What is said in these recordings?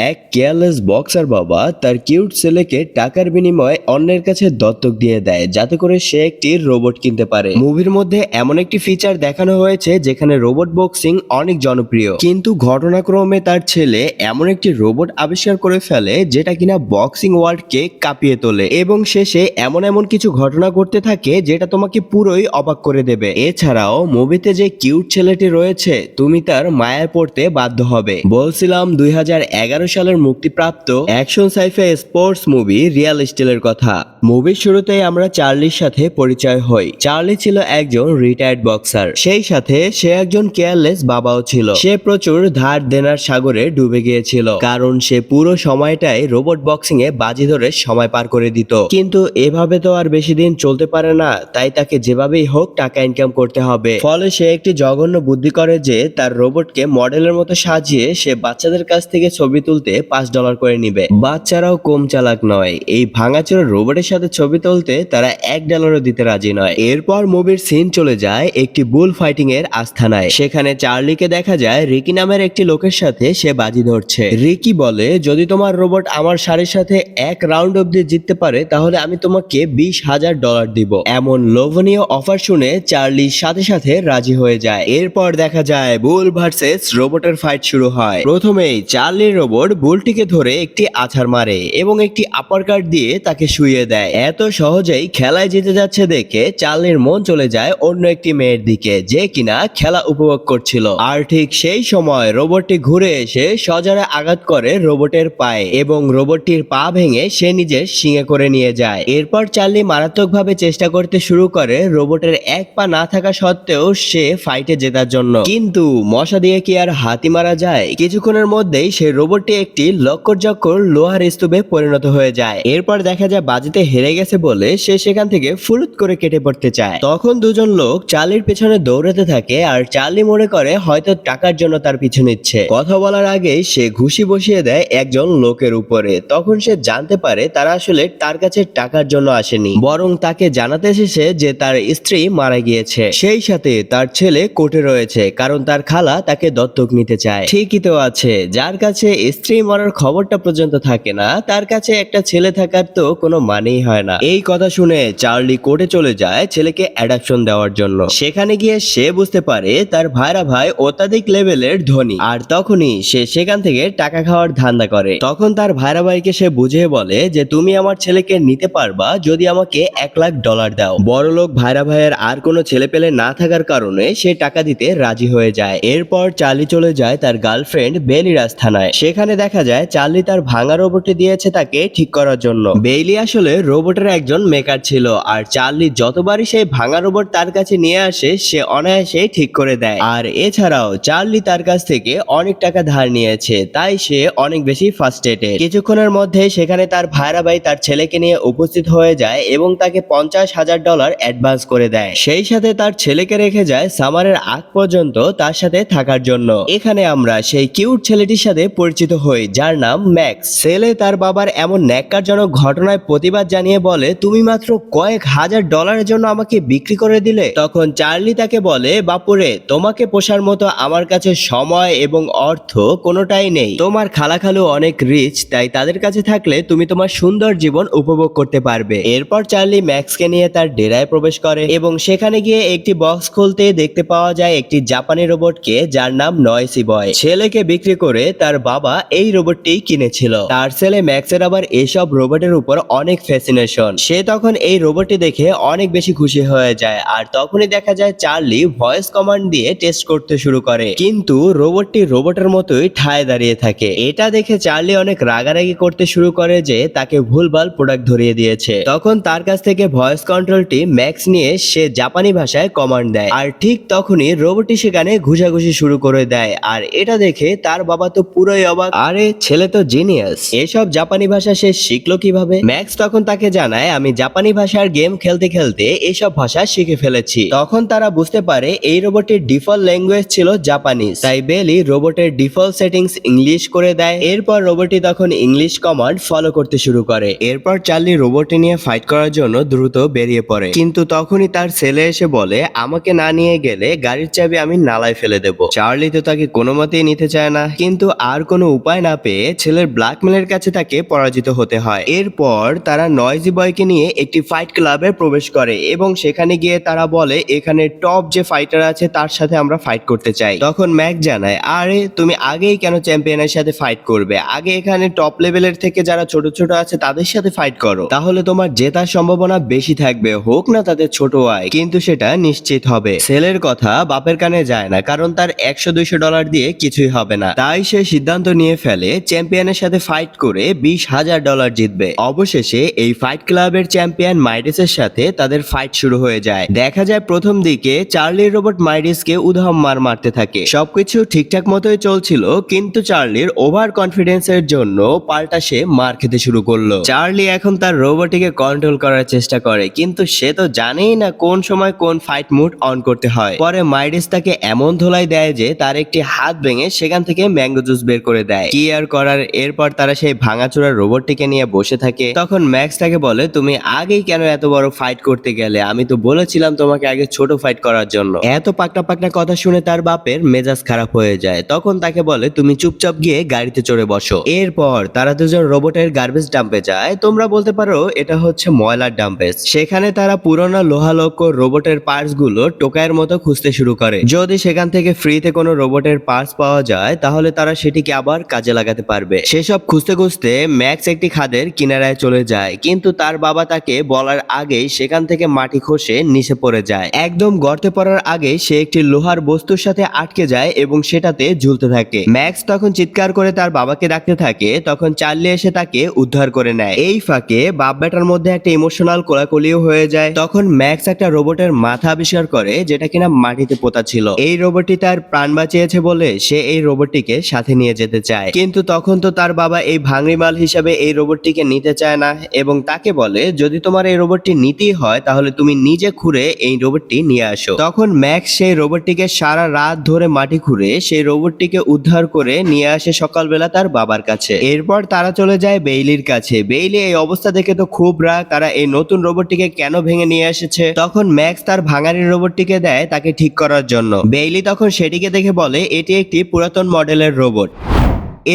এক careless boxer বাবা তার কিউট ছেলেকে টাকার বিনিময়ে অন্যের কাছে দত্তক দিয়ে দেয় যাতে করে সে একটি রোবট কিনতে পারে। মুভির মধ্যে এমন একটি ফিচার দেখানো হয়েছে যেখানে রোবট বক্সিং অনেক জনপ্রিয়, কিন্তু ঘটনাক্রমে তার ছেলে এমন একটি রোবট আবিষ্কার করে ফেলে যেটা কিনা বক্সিং ওয়ার্ল্ডকে কাঁপিয়ে তোলে এবং শেষে এমন এমন কিছু ঘটনা ঘটতে থাকে যেটা তোমাকে পুরোই অবাক করে দেবে। এছাড়াও মুভিতে যে কিউট ছেলেটি রয়েছে তুমি তার মায়ায় পড়তে বাধ্য হবে। বলছিলাম 2011 সালের মুক্তিপ্রাপ্ত action sci fi sports movie real স্টিলের কথা। মুভির শুরুতেই আমরা চার্লির সাথে পরিচয় হই। চার্লি ছিল একজন রিটায়ার্ড বক্সার, সেই সাথে সে একজন কেয়ারলেস বাবাও ছিল। সে প্রচুর ধার দেনার সাগরে ডুবে গিয়েছিল কারণ সে পুরো সময়টাই রোবট বক্সিং এ বাজি ধরে সময় পার করে দিত। কিন্তু এভাবে তো আর বেশি দিন চলতে পারে না, তাই তাকে যেভাবেই হোক টাকা ইনকাম করতে হবে। ফলে সে একটি জঘন্য বুদ্ধি করে যে তার রোবটকে মডেলের মতো সাজিয়ে সে বাচ্চাদের কাছ থেকে ছবি তুলতে $5 করে নিবে। বাচ্চারাও কম চালাক নয়, এই ভাঙাচোরা রোবটের সাথে ছবি তুলতে তারা $1 দিতে রাজি নয়। এরপর মুভির সিন চলে যায় একটি বুল ফাইটিং এর আস্থানায়। সেখানে চার্লিকে দেখা যায় রিকি নামের একটি লোকের সাথে সে বাজি ধরছে। রিকি বলে, যদি তোমার রোবট আমার সারির সাথে এক রাউন্ড অব্দি জিততে পারে তাহলে আমি তোমাকে $20,000 দিব। এমন লোভনীয় অফার শুনে চার্লি সাথে সাথে রাজি হয়ে যায়। এরপর দেখা যায় বুল ভার্সেস রোবটের ফাইট শুরু হয়। প্রথমেই চার্লির রোবট বুলটিকে ধরে একটি আছাড় মারে এবং একটি আপারকাট দিয়ে তাকে শুইয়ে দেয়। এত সহজেই খেলায় জিতে যাচ্ছে দেখে চার্লির মন চলে যায় অন্য একটি মেয়ের দিকে যে কিনা খেলা উপভোগ করছিল। আর ঠিক সেই সময় রোবটটি ঘুরে এসে সজোরে আঘাত করে রোবটের পায়ে এবং রোবটটির পা ভেঙে সে নিজের শিঙে করে নিয়ে যায়। এরপর চার্লি মারাত্মকভাবে চেষ্টা করতে শুরু করে রোবটের এক পা না থাকা সত্ত্বেও সে ফাইটে জেতার জন্য। কিন্তু মশা দিয়ে কি আর হাতি মারা যায়? কিছুক্ষণের মধ্যেই সেই রোবটটি একটি লক্কর লোহার স্তূপে পরিণত হয়ে যায়। এরপর দেখা যায় বাজিতে হেরে গেছে বলে সে সেখান থেকে ফুলুত করে কেটে পড়তে চায়। তখন দুজন লোক চার্লির পেছনে দৌড়াতে থাকে আর চার্লি মনে করে হয়তো টাকার জন্য তার পিছু নিচ্ছে। কথা বলার আগেই সে ঘুষি বসিয়ে দেয় একজন লোকের উপরে। তখন সে জানতে পারে তারা আসলে তার কাছে টাকার জন্য আসেনি, বরং তাকে জানাতে এসেছে যে তার স্ত্রী মারা গিয়েছে। সেই সাথে তার ছেলে কোর্টে রয়েছে কারণ তার খালা তাকে দত্তক নিতে চায়। ঠিকই তো আছে, যার কাছে স্ত্রী মরার খবরটা পর্যন্ত থাকে না তার কাছে একটা ছেলে থাকার তো কোনো মানেই হয় না। এই কথা শুনে চার্লি কোর্টে চলে যায় ছেলেকে অ্যাডাপশন দেওয়ার জন্য। সেখানে গিয়ে সে বুঝতে পারে তার ভাইরা ভাই অত্যাধিক লেভেলের ধনী, আর তখনই সে সেখান থেকে টাকা খাওয়ার ধান্দা করে। তখন তার ভাইরা ভাইকে সে বুঝিয়ে বলে যে তুমি আমার ছেলেকে নিতে পারবা যদি আমাকে $1,00,000 দাও। বড়লোক ভাইরা ভাইয়ের আর কোনো ছেলে পেলে না থাকার কারণে সে টাকা দিতে রাজি হয়ে যায়। এরপর চার্লি চলে যায় তার গার্লফ্রেন্ড বেলির আস্থানায়। সেখানে দেখা যায় চার্লি তার ভাঙা রোবটটি দিয়েছে তাকে ঠিক করার জন্য। বেইলি আসলে রোবটের একজন মেকার ছিল, আর চার্লি যতবারই সেই ভাঙা রোবট তার কাছে নিয়ে আসে সে অনায়াসে ঠিক করে দেয়। আর এছাড়াও চার্লি তার কাছ থেকে অনেক টাকা ধার নিয়েছে, তাই সে অনেক বেশি ফার্স্ট্রেটেড। কিছুক্ষণের মধ্যে সেখানে তার ভাইরা ভাই তার ছেলেকে নিয়ে উপস্থিত হয়ে যায় এবং তাকে $50,000 অ্যাডভান্স করে দেয়। সেই সাথে তার ছেলেকে রেখে যায় সামারের আগ পর্যন্ত তার সাথে থাকার জন্য। এখানে আমরা সেই কিউট ছেলেটির সাথে পরিচিত হই যার নাম ম্যাক্স। ছেলে তার বাবার এমন ন্যাক্কারজনক ঘটনায় প্রতিবাদ জানিয়ে বলে, তুমি মাত্র কয়েক হাজার ডলারের জন্য আমাকে বিক্রি করে দিলে। তখন চার্লি তাকে বলে, বাপুরে, তোমাকে পোষার মতো আমার কাছে সময় এবং অর্থ কোনোটাই নেই। তোমার খালাখালু অনেক রিচ, তাই তাদের কাছে থাকলে তুমি তোমার সুন্দর জীবন উপভোগ করতে পারবে। এরপর চার্লি ম্যাক্সকে নিয়ে তার ডেরায় প্রবেশ করে এবং সেখানে গিয়ে একটি বক্স খুলতে দেখতে পাওয়া যায় একটি জাপানি রোবটকে যার নাম নয়সি বয়। ছেলেকে বিক্রি করে তার বাবা এই রোবটটি কিনেছিল। তার ছেলে ম্যাক্সের আবার এসব রোবটের উপর অনেক ফ্যাসিনেশন। সে তখন এই রোবটটি দেখে অনেক বেশি খুশি হয়ে যায়। আর তখনই দেখা যায় চার্লি ভয়েস কমান্ড দিয়ে টেস্ট করতে শুরু করে, কিন্তু রোবটটি রোবটের মতোই ঠায় দাঁড়িয়ে থাকে। এটা দেখে চার্লি অনেক রাগারাগি করতে শুরু করে যে তাকে ভুলভাল প্রোডাক্ট ধরিয়ে দিয়েছে। তখন তার কাছ থেকে ভয়েস কন্ট্রোলটি ম্যাক্স নিয়ে সে জাপানি ভাষায় কমান্ড দেয়। আর ঠিক তখনই রোবটটি সেখানে ঘুষাঘুষি শুরু করে দেয়। আর এটা দেখে তার বাবা তো পুরোই অবাক, আরে ছেলে তো জিনিয়াস, এসব জাপানি ভাষা সে শিখলো কিভাবে? ম্যাক্স তখন তাকে জানায়, আমি জাপানি ভাষার গেম খেলতে খেলতে এসব ভাষা শিখে ফেলেছি। তখন তারা বুঝতে পারে এই রোবটের ডিফল্ট ল্যাঙ্গুয়েজ ছিল জাপানিজ, তাই বেলি রোবটের ডিফল্ট সেটিংস ইংলিশ করে দেয়। এরপর রোবটটি তখন ইংলিশ কমান্ড ফলো করতে শুরু করে। এরপর চার্লি রোবটটি নিয়ে ফাইট করার জন্য দ্রুত বেরিয়ে পড়ে, কিন্তু তখনই তার ছেলে এসে বলে, আমাকে না নিয়ে গেলে গাড়ির চাবি আমি নালায় ফেলে দেব। চার্লি তো তাকে কোনো মতেই নিতে চায় না, কিন্তু আর কোনো উপায় উপায় না পেয়ে ছেলের ব্ল্যাকমেলের কাছে তাকে পরাজিত হতে হয়। এরপর তারা নয়েজি বয়কে নিয়ে একটি ফাইট ক্লাবে প্রবেশ করে এবং সেখানে গিয়ে তারা বলে এখানে টপ যে ফাইটার আছে তার সাথে আমরা ফাইট করতে চাই। তখন ম্যাক জানায়, আরে তুমি আগেই কেন চ্যাম্পিয়নের সাথে ফাইট করবে, আগে এখানে টপ লেভেলের থেকে যারা ছোট ছোট আছে তাদের সাথে ফাইট করো, তাহলে তোমার জেতার সম্ভাবনা বেশি থাকবে, হোক না তাদের ছোট আয়, কিন্তু সেটা নিশ্চিত হবে। ছেলের কথা বাপের কানে যায় না, কারণ তার $100-200 দিয়ে কিছুই হবে না। তাই সে সিদ্ধান্ত নিয়ে ফেলে চ্যাম্পিয়নের সাথে ফাইট করে $20,000 জিতবে। অবশেষে এই ফাইট ক্লাবের চ্যাম্পিয়ন মাইডিসের সাথে তাদের ফাইট শুরু হয়ে যায়। দেখা যায় প্রথম দিকে চার্লির রোবট মাইডিসকে উধাম মারতে থাকে। সবকিছু ঠিকঠাক মতোই চলছিল, কিন্তু চার্লির ওভার কনফিডেন্সের জন্য পাল্টা সে মার খেতে শুরু করলো। চার্লি এখন তার রোবটটিকে কন্ট্রোল করার চেষ্টা করে, কিন্তু সে তো জানেই না কোন সময় কোন ফাইট মুড অন করতে হয়। পরে মাইডিস তাকে এমন ধোলাই দেয় যে তার একটি হাত ভেঙে সেখান থেকে ম্যাঙ্গো জুস বের করে দেয়। কি আর করার, এরপর তারা সেই ভাঙাচোরা রোবটটিকে নিয়ে বসে থাকে। তখন ম্যাক্স তাকে বলে, তুমি আগেই কেন এত বড় ফাইট করতে গেলে, আমি তো বলেছিলাম তোমাকে আগে ছোট ফাইট করার জন্য। এত পাকনা পাকনা কথা শুনে তার বাপের মেজাজ খারাপ হয়ে যায়। তখন তাকে বলে, তুমি চুপচাপ গিয়ে গাড়িতে চড়ে বসো। এরপর তারা দুজন রোবটের গার্বেজ ডাম্পে যায়, তোমরা বলতে পারো এটা হচ্ছে ময়লার ডাম্পেস। সেখানে তারা পুরোনো লোহালক্ষ রোবটের পার্টস গুলো টোকাইয়ের মতো খুঁজতে শুরু করে। যদি সেখান থেকে ফ্রিতে কোনো রোবটের পার্টস পাওয়া যায় তাহলে তারা সেটিকে আবার কাজে লাগাতে পারবে। সেসব খুঁজতে খুঁজতে ম্যাক্স একটি খাদের কিনারায় চলে যায়, কিন্তু তার বাবা তাকে বলার আগেই সেখান থেকে মাটি খসে নিচে পড়ে যায়। একদম গর্তে পড়ার আগেই সে একটি লোহার বস্তুর সাথে আটকে যায় এবং সেটাতে ঝুলতে থাকে। ম্যাক্স তখন চিৎকার করে তার বাবাকে ডাকতে থাকে, তখন চার্লি এসে তাকে উদ্ধার করে নেয়। এই ফাঁকে বাপ বেটার মধ্যে একটা ইমোশনাল কোলাকুলিও হয়ে যায়। তখন ম্যাক্স একটা রোবটের মাথা আবিষ্কার করে যেটা কিনা মাটিতে পোতা ছিল। এই রোবটটি তার প্রাণ বাঁচিয়েছে বলে সে এই রোবটটিকে সাথে নিয়ে যেতে চায়, কিন্তু তখন তো তার বাবা এই ভাঙড়ি মাল হিসাবে এই রোবটটিকে নিতে চায় না এবং তাকে বলে, যদি তোমার এই রোবটটি নিতেই হয় তাহলে তুমি নিজে খুঁড়ে এই রোবটটি নিয়ে আসো। তখন ম্যাক্স সেই রোবটটিকে সারা রাত ধরে মাটি খুঁড়ে সেই রোবটটিকে উদ্ধার করে নিয়ে আসে সকালবেলা তার বাবার কাছে। এরপর তারা চলে যায় বেইলির কাছে। বেইলি এই অবস্থা দেখে তো খুব রাগ, তারা এই নতুন রোবটটিকে কেন ভেঙে নিয়ে এসেছে। তখন ম্যাক্স তার ভাঙারি রোবটটিকে দেয় তাকে ঠিক করার জন্য। বেইলি তখন সেটিকে দেখে বলে এটি একটি পুরাতন মডেলের রোবট।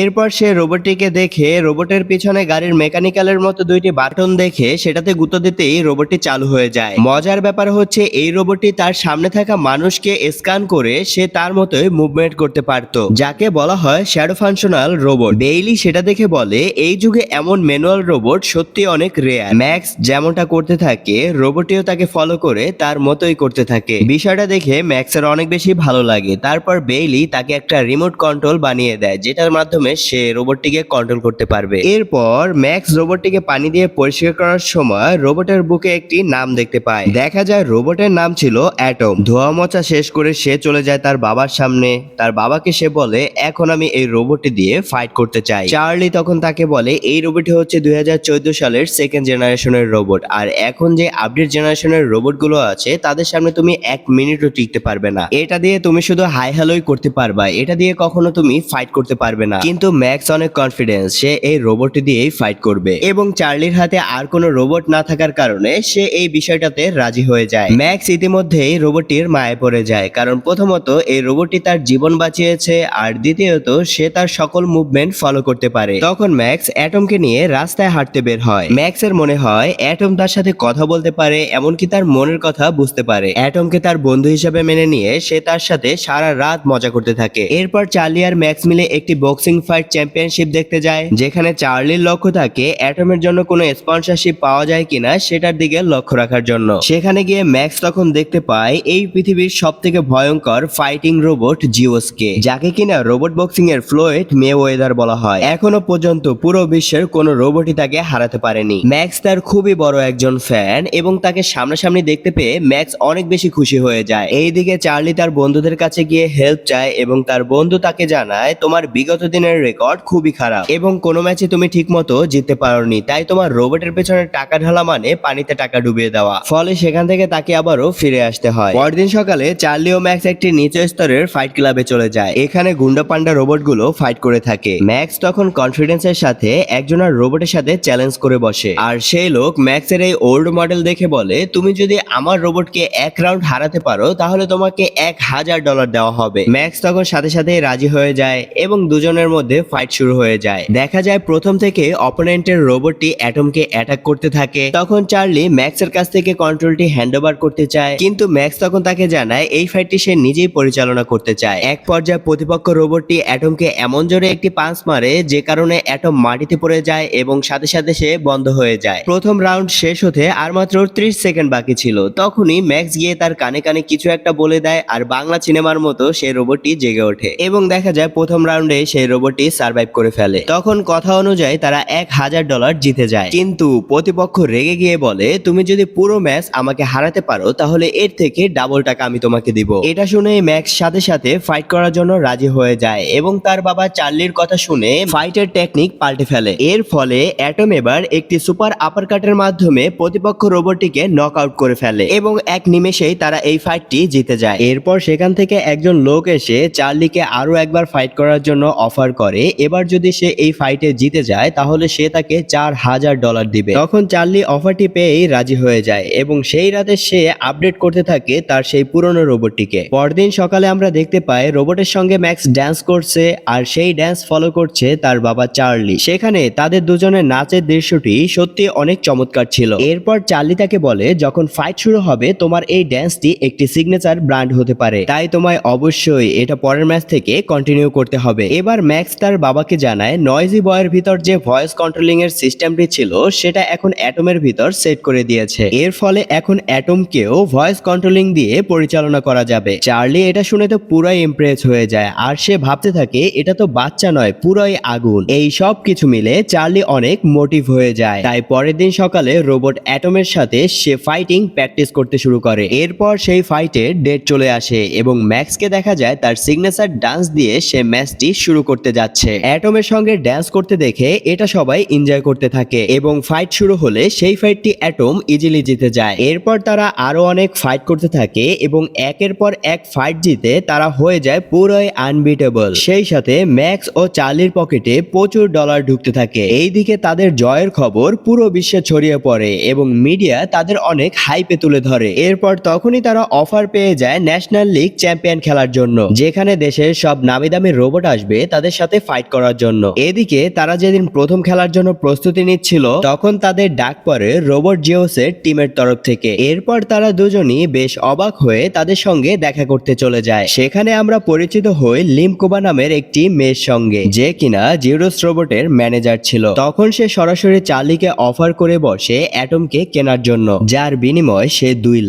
এরপর সে রোবটটিকে দেখে রোবটের পিছনে গাড়ির মেকানিক্যালের মতো দুইটি বাটন দেখে সেটাতে গুঁতো দিতেই রোবটটি চালু হয়ে যায়। মজার ব্যাপার হচ্ছে এই রোবটটি তার সামনে থাকা মানুষকে স্ক্যান করে সে তার মতোই মুভমেন্ট করতে পারত, যাকে বলা হয় শ্যাডো ফাংশনাল রোবট। বেইলি সেটা দেখে বলে এই যুগে এমন ম্যানুয়াল রোবট সত্যি অনেক রেয়ার। ম্যাক্স যেমনটা করতে থাকে রোবটটিও তাকে ফলো করে তার মতোই করতে থাকে। বিষয়টা দেখে ম্যাক্সের অনেক বেশি ভালো লাগে। তারপর বেইলি তাকে একটা রিমোট কন্ট্রোল বানিয়ে দেয়, যেটার মাধ্যমে সে রোবটটিকে কন্ট্রোল করতে পারবে। এরপর ম্যাক্স রোবটটিকে পানি দিয়ে পরিষ্কার করার সময় রোবটের বুকে একটি নাম দেখতে পায়। দেখা যায় রোবটের নাম ছিল অ্যাটম। ধোয়া মোছা শেষ করে সে চলে যায় তার বাবার সামনে। তার বাবাকে সে বলে, এখন আমি এই রোবটটি দিয়ে ফাইট করতে চাই। চার্লি তখন তাকে বলে, এই রোবটটি হচ্ছে 2014 সালের সেকেন্ড জেনারেশনের রোবট, আর এখন যে আপডেট জেনারেশনের রোবট গুলো আছে তাদের সামনে তুমি 1 মিনিটও টিকতে পারবে না। এটা দিয়ে তুমি শুধু হাই হ্যালোই করতে পারবা, এটা দিয়ে কখনো তুমি ফাইট করতে পারবে না। কিন্তু ম্যাক্স অনেক কনফিডেন্স, সে এই রোবটটি দিয়েই ফাইট করবে এবং চার্লির হাতে আর কোনো রোবট না থাকার কারণে সে এই বিষয়টাতে রাজি হয়ে যায়। ম্যাক্স ইতিমধ্যেই রোবটটির মায়ে পড়ে যায়, কারণ প্রথমত এই রোবটটি তার জীবন বাঁচিয়েছে আর দ্বিতীয়ত সে তার সকল মুভমেন্ট ফলো করতে পারে। তখন ম্যাক্স অ্যাটমকে নিয়ে রাস্তায় হাঁটতে বের হয়। ম্যাক্সের মনে হয় অ্যাটম তার সাথে কথা বলতে পারে, এমনকি তার মনের কথা বুঝতে পারে। অ্যাটমকে তার বন্ধু হিসেবে মেনে নিয়ে সে তার সাথে সারা রাত মজা করতে থাকে। এরপর চার্লি আর ম্যাক্স মিলে একটি বক্সিং ফাইট চ্যাম্পিয়নশিপ দেখতে যায়, যেখানে চার্লির লক্ষ্য থাকে অ্যাটমের জন্য কোনো স্পন্সরশিপ পাওয়া যায় কিনা সেটার দিকে লক্ষ্য রাখার জন্য। সেখানে গিয়ে ম্যাক্স তখন দেখতে পায় এই পৃথিবীর সব থেকে ভয়ঙ্কর ফাইটিং রোবট জিওসকে, যাকে কিনা রোবট বক্সিং এর ফ্লোয়েড মেওয়েদার বলা হয়। এখনো পর্যন্ত পুরো বিশ্বের কোনো রোবটই তাকে হারাতে পারেনি। ম্যাক্স তার খুবই বড় একজন ফ্যান এবং তাকে সামনাসামনি দেখতে পেয়ে ম্যাক্স অনেক বেশি খুশি হয়ে যায়। এইদিকে চার্লি তার বন্ধুদের কাছে গিয়ে হেল্প চায় এবং তার বন্ধু তাকে জানায়, তোমার বিগত দিনের রেকর্ড খুবই খারাপ এবং কোনো ম্যাচে তুমি ঠিকমতো জিততে পারোনি, তাই তোমার রোবটের পেছনে টাকা ঢালা মানে পানিতে টাকা ডুবিয়ে দেওয়া। ফলে সেখান থেকে তাকে আবারও ফিরে আসতে হয়। পরদিন সকালে চার্লি ও ম্যাক্স একটি নিচু স্তরের ফাইট ক্লাবে চলে যায়। এখানে গুন্ডা পান্ডা রোবট গুলো ফাইট করে থাকে। ম্যাক্স তখন কনফিডেন্সের সাথে একজনের রোবটের সাথে চ্যালেঞ্জ করে বসে, আর সেই লোক ম্যাক্সের এই ওল্ড মডেল দেখে বলে, তুমি যদি আমার রোবটকে 1 রাউন্ড হারাতে পারো তাহলে তোমাকে $1000 দেওয়া হবে। ম্যাক্স তখন সাথে সাথে রাজি হয়ে যায় এবং দুজনের মধ্যে ফাইট শুরু হয়ে যায়। দেখা যায় প্রথম থেকে অপোনেন্টের রোবটটি অ্যাটমকে অ্যাটাক করতে থাকে। তখন চার্লি ম্যাক্সের কাছ থেকে কন্ট্রোলটি হ্যান্ডওভার করতে চায়, কিন্তু ম্যাক্স তখন তাকে জানায় এই ফাইটটি সে নিজেই পরিচালনা করতে চায়। এক পর্যায়ে প্রতিপক্ষ রোবটটি অ্যাটমকে এমন জোরে একটি পাঞ্চ মারে যে কারণে অ্যাটম মাটিতে পড়ে যায় এবং সাথে সাথে সে বন্ধ হয়ে যায়। প্রথম রাউন্ড শেষ হতে আর মাত্র 30 সেকেন্ড বাকি ছিল। তখনই ম্যাক্স গিয়ে তার কানে কানে কিছু একটা বলে দেয় আর বাংলা সিনেমার মতো সেই রোবটটি জেগে ওঠে এবং দেখা যায় প্রথম রাউন্ডে সেই রোবটটি সার্ভাইভ করে ফেলে। তখন কথা অনুযায়ী তারা $1000 জিতে যায়, কিন্তু প্রতিপক্ষ রেগে গিয়ে বলে তুমি যদি পুরো ম্যাচ আমাকে হারাতে পারো তাহলে এর থেকে ডাবল টাকা আমি তোমাকে দিব। এটা শুনে ম্যাক্স সাথে সাথে ফাইট করার জন্য রাজি হয়ে যায় এবং তার বাবা চার্লির কথা শুনে ফাইটের টেকনিক পাল্টে ফেলে। এর ফলে অ্যাটম এবার একটি সুপার আপারকাটের মাধ্যমে প্রতিপক্ষ রোবটটিকে নক আউট করে ফেলে এবং এক নিমেষেই তারা এই ফাইটটি জিতে যায়। এরপর সেখান থেকে একজন লোক এসে চার্লিকে আরো একবার ফাইট করার জন্য অফার করে। এবার যদি সে এই ফাইটে জিতে যায় তাহলে সে তাকে $4000 দিবে। তখন চার্লি অফারটি পেয়েই রাজি হয়ে যায় এবং সেই রাতে সে আপডেট করতে থাকে তার সেই পুরনো রোবটটিকে। পরদিন সকালে আমরা দেখতে পাই রোবটের সঙ্গে ম্যাক্স ড্যান্স করছে আর সেই ড্যান্স ফলো করছে তার বাবা চার্লি। সেখানে তাদের দুজনের নাচের দৃশ্যটি সত্যি অনেক চমৎকার ছিল। এরপর চার্লি তাকে বলে যখন ফাইট শুরু হবে তোমার এই ড্যান্সটি একটি সিগনেচার ব্র্যান্ড হতে পারে, তাই তোমায় অবশ্যই এটা পরের ম্যাচ থেকে কন্টিনিউ করতে হবে। এবার ম্যাক্স তার বাবাকে জানায় নয়েজি বয়ের ভিতর যে ভয়েস কন্ট্রোলিং এর সিস্টেমটি ছিল সেটা এখন অ্যাটমের ভিতর সেট করে দিয়েছে। এর ফলে এখন অ্যাটমকেও ভয়েস কন্ট্রোলিং দিয়ে পরিচালনা করা যাবে। চার্লি এটা শুনে তো পুরাই ইমপ্রেস হয়ে যায় আর সে ভাবতে থাকে এটা তো বাচ্চা নয়, পুরাই আগুন। এই সব কিছু মিলে চার্লি অনেক মোটিভ হয়ে যায়। তাই পরের দিন সকালে রোবট অ্যাটমের সাথে সে ফাইটিং প্র্যাকটিস করতে শুরু করে। এরপর সেই ফাইটের ডেট চলে আসে এবং ম্যাক্সকে দেখা যায় তার সিগনেচার ডান্স দিয়ে সে ম্যাচটি শুরু করতে যাচ্ছে। অ্যাটমের সঙ্গে ড্যান্স করতে দেখে এটা সবাই এনজয় করতে থাকে এবং ফাইট শুরু হলে সেই ফাইটটি অ্যাটম ইজিলি জিতে যায়। এরপর তারা আরো অনেক ফাইট করতে থাকে এবং একের পর এক ফাইট জিতে তারা হয়ে যায় পুরোই আনবিটেবল। সেই সাথে ম্যাক্স ও চার্লির পকেটে প্রচুর ডলার ঢুকতে থাকে। এইদিকে তাদের জয়ের খবর পুরো বিশ্বে ছড়িয়ে পড়ে এবং মিডিয়া তাদের অনেক হাইপে তুলে ধরে। এরপর তখনই তারা অফার পেয়ে যায় ন্যাশনাল লিগ চ্যাম্পিয়ন খেলার জন্য, যেখানে দেশের সব নামি দামি রোবট আসবে তাদের সাথে ফাইট করার জন্য। এদিকে তারা যেদিন প্রথম খেলার জন্য প্রস্তুতি নিচ্ছিল তখন তাদের ডাক পড়ে রোবট জিওসের টিমের তরফ থেকে। এরপর তারা দুজনই বেশ অবাক হয়ে তাদের সঙ্গে দেখা করতে চলে যায়। সেখানে আমরা পরিচিত হই লিমকোবা নামের একটি মেয়ের সঙ্গে, যে কিনা জিওস রোবটের ম্যানেজার ছিল। তখন সে সরাসরি চার্লিকে অফার করে বসে অ্যাটমকে কেনার জন্য, যার বিনিময়ে সে $2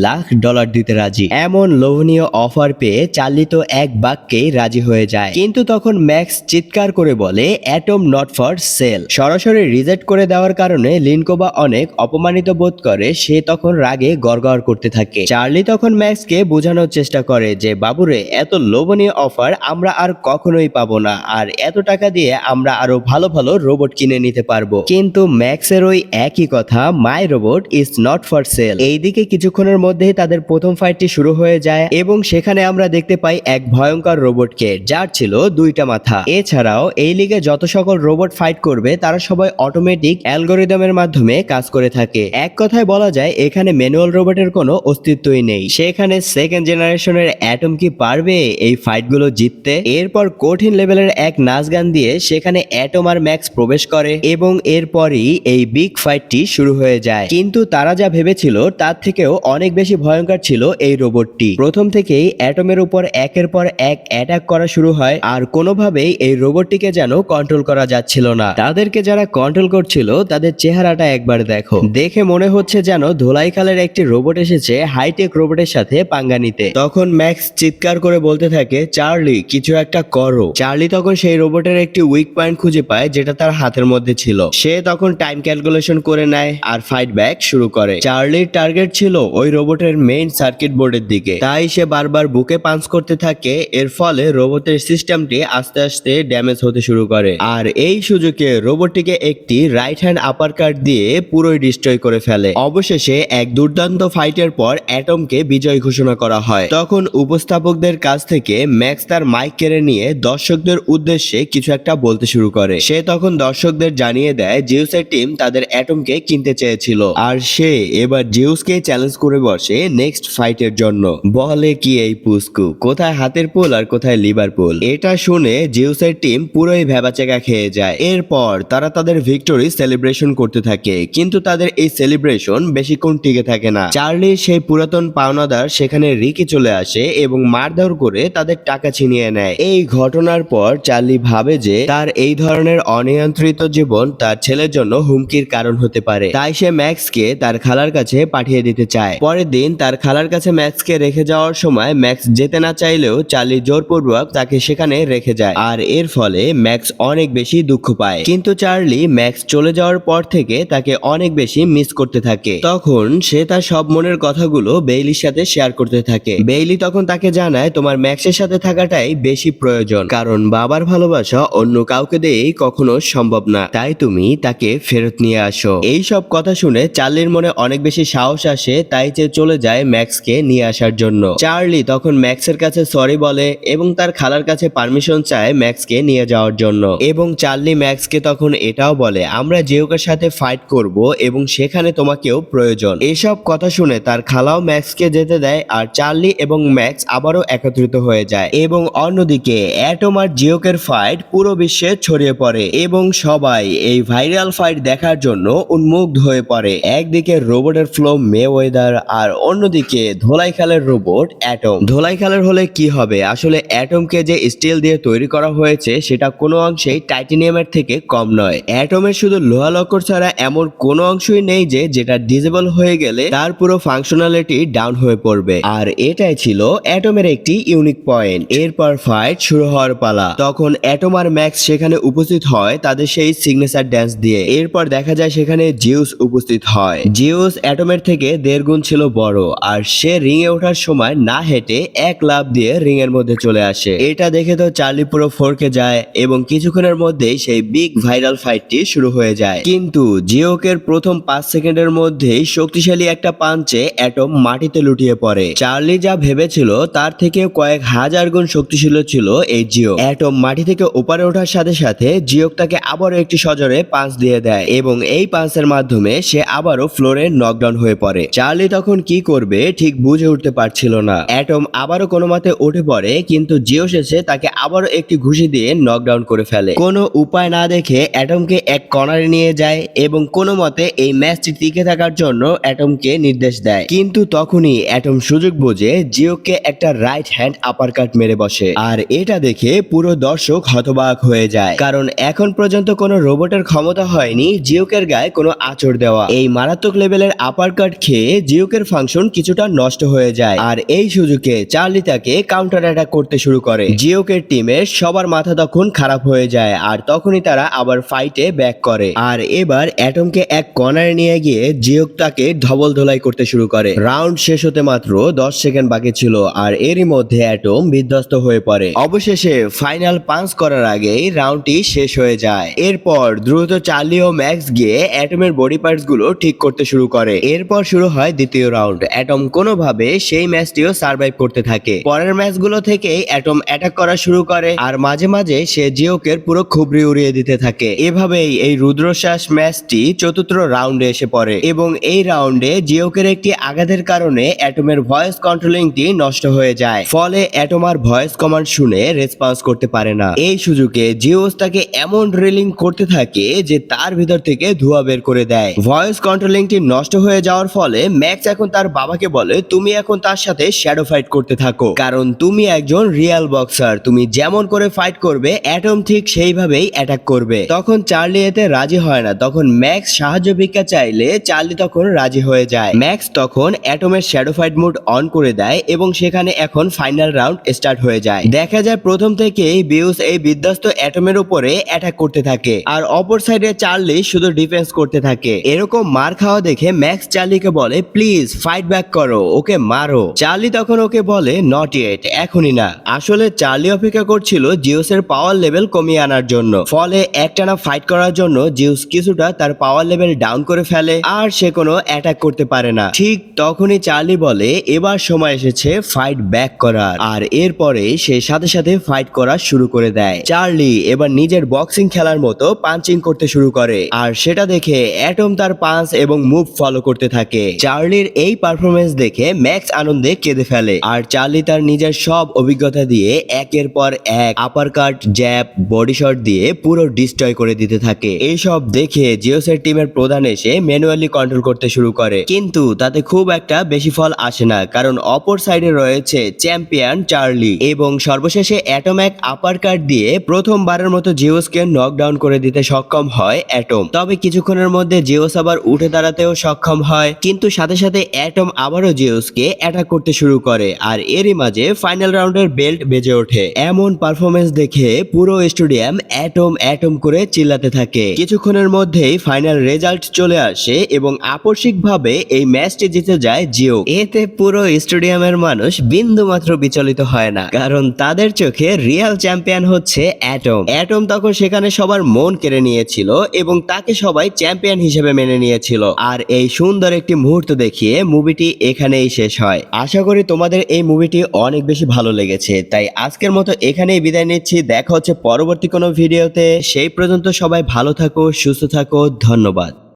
লাখ দিতে রাজি। এমন লোভনীয় অফার পেয়ে চার্লি তো এক বাক্যেই রাজি হয়ে যায়, কিন্তু তখন ম্যাক্স চিৎকার করে বলে অ্যাটম নট ফর সেল। সরাসরি রিজেক্ট করে দেওয়ার কারণে লিনকোবা অনেক অপমানিত বোধ করে। সে তখন রাগে গড়গড় করতে থাকে। চার্লি তখন ম্যাক্সকে বোঝানোর চেষ্টা করে যে বাবুরে, এত লোভনীয় অফার আমরা আর কখনোই পাবো না, আর এত টাকা দিয়ে আমরা আরো ভালো ভালো রোবট কিনে নিতে পারবো। কিন্তু ম্যাক্সের ওই একই কথা, my robot is not for sale. এইদিকে কিছুক্ষণের মধ্যেই তাদের প্রথম ফাইটটি শুরু হয়ে যায় এবং সেখানে আমরা দেখতে পাই এক ভয়ঙ্কর রোবটকে, যার ছিল 2টা মাথা। এছাড়াও এই লিগে যত সকল রোবট ফাইট করবে তারা সবাই অটোমেটিক অ্যালগোরিদমের মাধ্যমে কাজ করে থাকে। এক কথায় বলা যায় এখানে ম্যানুয়াল রোবটের কোনো অস্তিত্বই নেই। সেখানে সেকেন্ড জেনারেশনের অ্যাটম কি পারবে এই ফাইটগুলো জিততে? এরপর কঠিন লেভেলের এক নাচ গান দিয়ে সেখানে অ্যাটম আর ম্যাক্স প্রবেশ করে এবং এরপরই এই বিগ ফাইটটি শুরু হয়ে যায়। কিন্তু তারা যা ভেবেছিল তার থেকেও অনেক বেশি ভয়ঙ্কর ছিল এই রোবটটি। প্রথম থেকেই অ্যাটমের উপর একের পর এক অ্যাটাক করা শুরু হয় আর কোনোভাবেই এই রোবটটিকে যেন কন্ট্রোল করা যাচ্ছিল না। তাদেরকে যারা কন্ট্রোল করছিল তাদের চেহারাটা একবার দেখো, দেখে মনে হচ্ছে যেন ধোলাইখালের একটি রোবট এসেছে হাইটেক রোবটের সাথে পাঙ্গা নিতে। তখন ম্যাক্স চিৎকার করে বলতে থাকে চার্লি কিছু একটা করো। চার্লি তখন সেই রোবটের একটি উইক পয়েন্ট খুঁজে পায় যেটা তার হাতের মধ্যে ছিল। সে তখন টাইম ক্যালকুলেশন করে নেয় আর ফাইট ব্যাক শুরু করে। চার্লির টার্গেট ছিল ওই রোবটের মেইন সার্কিট বোর্ডের দিকে, তাই সে বারবার বুকে পাঞ্চ করতে থাকে। এর ফলে রোবটের সিস্টেমটি আস্তে আস্তে ড্যামেজ হতে শুরু করে আর এই সুযোগে রোবটটিকে একটি রাইট হ্যান্ড আপার কাট দিয়ে পুরোই ডিস্ট্রয় করে ফেলে। অবশেষে এক দুর্দান্ত ফাইটের পর অ্যাটমকে বিজয় ঘোষণা করা হয়। তখন উপস্থাপকদের কাছ থেকে ম্যাক্স তার মাইক কেড়ে নিয়ে দর্শকদের উদ্দেশ্যে কিছু একটা বলতে শুরু করে। সে তখন দর্শকদের জানিয়ে দেয় জিউসের টিম তাদের অ্যাটমকে কিনতে চেয়েছিল আর সে এবার জিউসকে চ্যালেঞ্জ করে বসে নেক্সট ফাইটের জন্য। বলে কি এই পুস্কু, কোথায় হাতের পুল আর কোথায় লিভারপুল? এটা শুনে জিউসের টিম পুরোই ভেবাচেকা খেয়ে যায়। এরপর তারা তাদের ভিক্টরি সেলিব্রেশন করতে থাকে, কিন্তু তাদের এই সেলিব্রেশন বেশিক্ষণ টিকে থাকে না। চার্লির সেই পুরাতন পাওনাদার সেখানে রিকি চলে আসে এবং মারধর করে তাদের টাকা ছিনিয়ে নেয়। এই ঘটনার পর চার্লি ভাবে যে তার এই ধরনের অনিয়ন্ত্রিত জীবন তার ছেলের জন্য হুমকির কারণ হতে পারে, তাই সে ম্যাক্সকে তার খালার কাছে পাঠিয়ে দিতে চায়। পরের দিন তার খালার কাছে ম্যাক্সকে রেখে যাওয়ার সময় ম্যাক্স যেতে না চাইলেও চার্লি জোরপূর্বক তাকে সেখানে রেখে যায়, আর এর ফলে ম্যাক্স অনেক বেশি দুঃখ পায়। কিন্তু চার্লি ম্যাক্স চলে যাওয়ার পর থেকে তাকে অনেক বেশি মিস করতে থাকে। তখন সে তার সব মনের কথাগুলো বেইলির সাথে শেয়ার করতে থাকে। বেইলি তখন তাকে জানায়, তোমার ম্যাক্সের সাথে থাকাটাই বেশি প্রয়োজন, কারণ বাবার ভালোবাসা অন্য কাউকে দিয়েই কখনো সম্ভব না, তাই তুমি তাকে ফেরত নিয়ে আসো। এই সব কথা শুনে চার্লির মনে অনেক বেশি সাহস আসে, তাই সে চলে যায় ম্যাক্সকে নিয়ে আসার জন্য। চার্লি তখন ম্যাক্সের কাছে সরি বলে এবং তার খালার কাছে পারমিশন চায় ম্যাক্সকে নিয়ে যাওয়ার জন্য। এবং চার্লি ম্যাক্সকে তখন এটাও বলে, আমরা জিওকের সাথে ফাইট করব এবং সেখানে তোমাকেও প্রয়োজন। এসব কথা শুনে তার খালাও ম্যাক্সকে যেতে দেয়, আর চার্লি এবং ম্যাক্স আবারও একত্রিত হয়ে যায়। এবং অন্যদিকে অ্যাটম আর জিওকের ফাইট পুরো বিশ্বে ছড়িয়ে পড়ে এবং সবাই এই ভাইরাল ফাইট দেখার জন্য উন্মুগ্ধ হয়ে পড়ে। একদিকে রোবটের ফ্লো মেওয়েদার, আর অন্যদিকে ধোলাইখালের রোবট অ্যাটম। ধোলাইখালের হলে কি হবে, আসলে অ্যাটমকে যে স্টিল দিয়ে তৈরি করা হয়েছে সেটা কোনো অংশেই টাইটেনিয়ামের থেকে কম নয়। অ্যাটমের শুধু লোহা লক্কর ছাড়া এমন কোনো অংশই নেই যেটা ডিজেবল হয়ে গেলে তার পুরো ফাংশনালিটি ডাউন হয়ে পড়বে, আর এটাই ছিল অ্যাটমের একটি ইউনিক পয়েন্ট। এরপর ফাইট শুরু হওয়ার পালা। তখন অ্যাটম আর ম্যাক্স সেখানে উপস্থিত হয় তাদের সেই সিগনেচার ড্যান্স দিয়ে। এরপর দেখা যায় সেখানে জিউস উপস্থিত হয়। জিউস অ্যাটমের থেকে 1.5 গুণ ছিল বড়, আর সে রিং এ ওঠার সময় না হেঁটে এক লাফ দিয়ে রিং এর মধ্যে চলে আসে। এটা দেখে তো চার্লি পুরো ফরকে যায় এবং কিছুক্ষণের মধ্যেই সেই বিগ ভাইরাল ফাইটটি শুরু হয়ে যায়। কিন্তু জিওকের প্রথম 5 সেকেন্ডের মধ্যেই শক্তিশালী একটা পাঞ্চে অ্যাটম মাটিতে লুটিয়ে পড়ে। চার্লি যা ভেবেছিল তার থেকে কয়েক হাজার গুণ শক্তিশালী ছিল এই জিও। অ্যাটম মাটি থেকে উপরে ওঠার সাথে সাথে জিওক তাকে আবারও একটি সজোরে পাঞ্চ দিয়ে দেয় এবং এই পাঞ্চের মাধ্যমে সে আবারও ফ্লোরে নকডাউন হয়ে পড়ে। চার্লি তখন কি করবে ঠিক বুঝে উঠতে পারছিল না। অ্যাটম আবারও কোনো মতে উঠে পড়ে, কিন্তু জিও শেষে তাকে আবারও একটি ঘুষি দিয়ে নকডাউন করে ফেলে। কোনো উপায় না দেখে অ্যাটমকে এক কর্নারে নিয়ে যায় এবং কোনো মতে এই ম্যাচটি টিকে থাকার জন্য অ্যাটমকে নির্দেশ দেয়। কিন্তু তখনই অ্যাটম সুযোগ বুঝে জিওকে একটা রাইট হ্যান্ড আপারকাট মেরে বসে, আর এটা দেখে পুরো দর্শক হতবাক হয়ে যায়, কারণ এখন পর্যন্ত কোনো রোবটের ক্ষমতা হয়নি জিওকের গায়ে কোনো আঁচড় দেওয়া। এই মারাত্মক লেভেলের আপারকাট খেয়ে জিওকের ফাংশন কিছুটা নষ্ট হয়ে যায়, আর এই সুযোগে চার্লি তাকে কাউন্টার অ্যাটাক করতে শুরু করে। জিওকের টিমের সবার মাথা তখন খারাপ হয়ে যায়, আর তখনই তারা আবার ফাইটে ব্যাক করে। আর এবার অ্যাটমকে এক কর্নারে নিয়ে গিয়ে জিওক তাকে ধবল ধোলাই করতে শুরু করে। রাউন্ড শেষ হতে মাত্র 10 সেকেন্ড বাকি ছিল, আর এরই মধ্যে অ্যাটম বিধ্বস্ত হয়ে পড়ে। অবশেষে ফাইনাল পাঞ্চ করার আগেই রাউন্ডটি শেষ হয়ে যায়। এরপর দ্রুত চার্লি ও ম্যাক্স গিয়ে অ্যাটমের বডি পার্টস গুলো ঠিক করতে শুরু করে। এরপর শুরু হয় দ্বিতীয় রাউন্ড। অ্যাটম কোনোভাবে সেই ম্যাচটিও সার্ভাইভ করতে থাকে। পরের ম্যাচগুলো থেকেই অ্যাটম অ্যাটাক করা শুরু করে, আর মাঝে মাঝে সে জিওকের পুরো খুবরি উড়িয়ে দিতে থাকে। এভাবেই এই রুদ্রশ্বাস ম্যাচটি চতুর্থ রাউন্ডে এসে পড়ে এবং এই রাউন্ডে জিওকের একটি আঘাতের কারণে অ্যাটমের ভয়েস কন্ট্রোলিংটি নষ্ট হয়ে যায়, ফলে অ্যাটম আর ভয়েস কমান্ড শুনে রেসপন্স করতে পারে না। এই সুযোগে জিওস তাকে এমন ড্রিলিং করতে থাকে যে তার ভিতর থেকে ধোঁয়া বের করে দেয়। ভয়েস কন্ট্রোলিংটি নষ্ট হয়ে যাওয়ার ফলে ম্যাক্স এখন তার বাবাকে বলে, তুমি এখন তার সাথে শ্যাডো ফাইট করতে থাকো, কারণ তুমি একজন রিয়েল বক্সার, তুমি যেমন করে ফাইট করবে অ্যাটম ঠিক সেইভাবেই অ্যাটাক করবে। তখন চার্লি এতে রাজি হয় না। তখন ম্যাক্স সাহায্য ভিক্ষা চাইলে চার্লি তখন রাজি হয়ে যায়। ম্যাক্স তখন অ্যাটমের শ্যাডো ফাইট মোড অন করে দেয় এবং সেখানে এখন ফাইনাল রাউন্ড স্টার্ট হয়ে যায়। দেখা যায় প্রথম থেকেই বিউস এই বিধ্বস্ত অ্যাটমের উপরে অ্যাটাক করতে থাকে, আর অপর সাইডে চার্লি শুধু ডিফেন্স করতে থাকে। এরকম মার খাওয়া দেখে ম্যাক্স চার্লিকে বলে, প্লিজ ফাইট ব্যাক করো, ওকে মারো। চার্লি তখন ওকে বলে, নট ইয়েট, এখনই না। আসলে চার্লি অপেক্ষা করছিল জিউসের পাওয়ার লেভেল কমিয়ে আনার জন্য, ফলে একটানা ফাইট করার জন্য জিউস কিছুটা তার পাওয়ার লেভেল ডাউন করে ফেলে, আর সে কোনো অ্যাটাক করতে পারে না। ঠিক তখনই চার্লি বলে, এবার সময় এসেছে ফাইট ব্যাক করার, আর এরপরে সে সাথে সাথে ফাইট করা শুরু করে দেয়। চার্লি এবার নিজের বক্সিং খেলার মতো পাঞ্চিং করতে শুরু করে, আর সেটা দেখে অ্যাটম তার পাঞ্চ এবং মুভ ফলো করতে থাকে। চার্লির এই পারফরমেন্স দেখে ম্যাক্স আনন্দে কেঁদে ফেলে, আর চার্লি তার নিজের সব অভিজ্ঞতা দিয়ে একের পর এক আপারকাট, কাট, জ্যাব, বডি শট দিয়ে পুরো ডিস্ট্রয় করে দিতে থাকে। এইসব দেখে জিওসের টিমের প্রধান এসে ম্যানুয়ালি কন্ট্রোল করতে শুরু করে, কিন্তু তাতে খুব একটা বেশি ফল আসে না, কারণ অপর সাইডে রয়েছে চ্যাম্পিয়ন চার্লি এবং সর্বশেষে অ্যাটম এক আপার কাট দিয়ে প্রথমবারের মতো জিওসকে নকডাউন করে দিতে সক্ষম হয় অ্যাটম। তবে কিছুক্ষণের মধ্যে জিওস আবার উঠে দাঁড়াতেও সক্ষম হয়, কিন্তু সাথে সাথে অ্যাটম আবারও জিওসকে অ্যাটাক করতে শুরু করে, আর এরই মাঝে ফাইনাল রাউন্ডের বেল্ট বেজে ওঠে। এমন পারফরমেন্স দেখে পুরো স্টেডিয়াম অ্যাটম অ্যাটম করে চিল্লাতে থাকে। কিছুক্ষণের মধ্যেই ফাইনাল রেজাল্ট চলে আসে এবং আকস্মিকভাবে এই ম্যাচটি জিতে যায় জিও। এতে পুরো স্টেডিয়ামের মানুষ বিন্দু মাত্র বিচলিত হয় না, কারণ তাদের চোখে রিয়াল চ্যাম্পিয়ন হচ্ছে অ্যাটম। অ্যাটম তখন সেখানে সবার মন কেড়ে নিয়েছিল এবং তাকে সবাই চ্যাম্পিয়ন হিসেবে মেনে নিয়েছিল। আর এই সুন্দর একটি মুহূর্ত দেখিয়ে মুভিটি এখানেই শেষ হয়। আশা করি তোমাদের এই মুভিটি অনেক বেশি ভালো লেগেছে, তাই আজকের মতো এখানেই বিদায় নিচ্ছি। দেখা হচ্ছে পরবর্তী কোনো ভিডিওতে। সেই পর্যন্ত সবাই ভালো থাকো, সুস্থ থাকো, ধন্যবাদ।